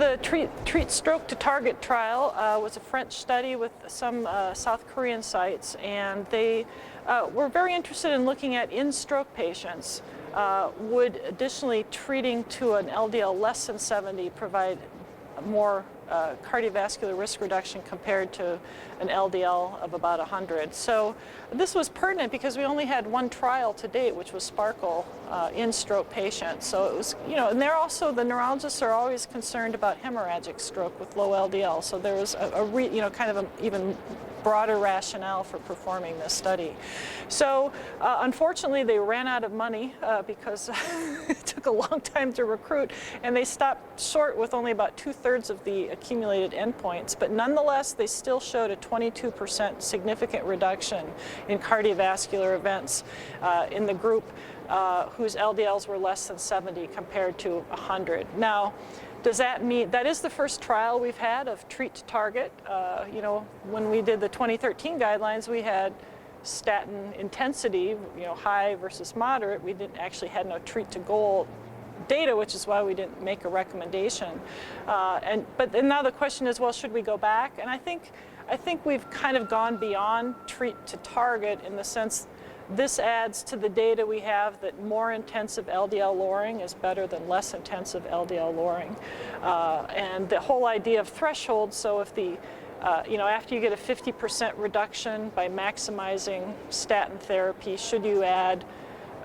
the Treat Stroke to Target trial was a French study with some South Korean sites, and they were very interested in looking at in stroke patients. Would additionally treating to an LDL less than 70 provide more cardiovascular risk reduction compared to an LDL of about 100. So this was pertinent because we only had one trial to date, which was Sparkle in stroke patients. So it was, and they're also, the neurologists are always concerned about hemorrhagic stroke with low LDL. So there was kind of an even broader rationale for performing this study. So unfortunately they ran out of money because it took a long time to recruit, and they stopped short with only about 2/3 of the accumulated endpoints, but nonetheless they still showed a 22% significant reduction in cardiovascular events in the group whose LDLs were less than 70 compared to 100. Now, does that mean, that is the first trial we've had of treat to target. When we did the 2013 guidelines, we had statin intensity, high versus moderate. We didn't actually had no treat to goal data, which is why we didn't make a recommendation. But now the question is, well, should we go back? And I think we've kind of gone beyond treat to target in the sense this adds to the data we have that more intensive LDL lowering is better than less intensive LDL lowering. And the whole idea of thresholds, so if after you get a 50% reduction by maximizing statin therapy, should you add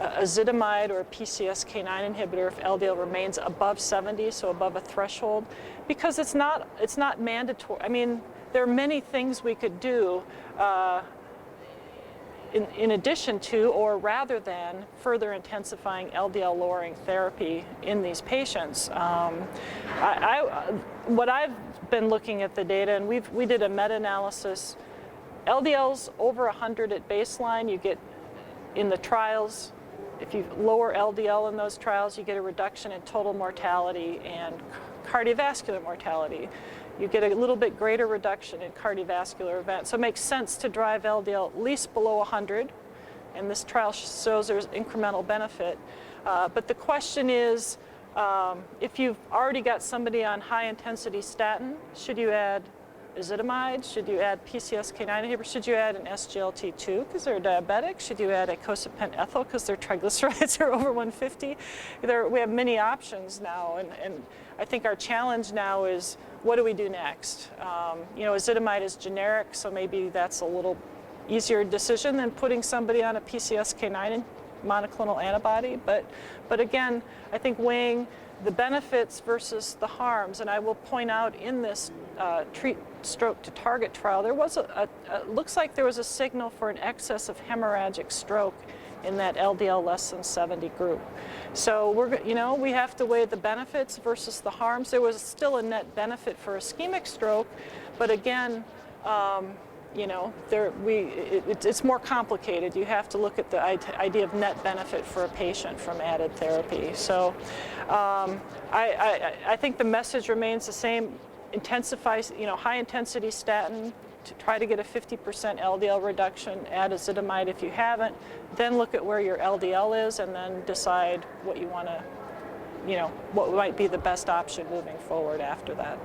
ezetimibe or a PCSK9 inhibitor if LDL remains above 70, so above a threshold? Because it's not mandatory. I mean, there are many things we could do in addition to, or rather than, further intensifying LDL lowering therapy in these patients. What I've been looking at the data, and we did a meta-analysis, LDLs over 100 at baseline, you get in the trials, if you lower LDL in those trials, you get a reduction in total mortality and cardiovascular mortality. You get a little bit greater reduction in cardiovascular events. So it makes sense to drive LDL at least below 100, and this trial shows there's incremental benefit. But the question is, if you've already got somebody on high-intensity statin, should you add ezetimibe? Should you add PCSK9 inhibitor? Should you add an SGLT2 because they're diabetic? Should you add icosapent ethyl because their triglycerides are over 150? We have many options now, and I think our challenge now is, what do we do next? Ezetimibe is generic, so maybe that's a little easier decision than putting somebody on a PCSK9 monoclonal antibody. But again, I think weighing the benefits versus the harms, and I will point out in this Treat Stroke to Target trial, there was looks like there was a signal for an excess of hemorrhagic stroke in that LDL less than 70 group. So we have to weigh the benefits versus the harms. There was still a net benefit for ischemic stroke, but again, it's more complicated. You have to look at the idea of net benefit for a patient from added therapy. So I think the message remains the same. Intensify, high intensity statin to try to get a 50% LDL reduction, add ezetimibe if you haven't, then look at where your LDL is and then decide what you want to, what might be the best option moving forward after that.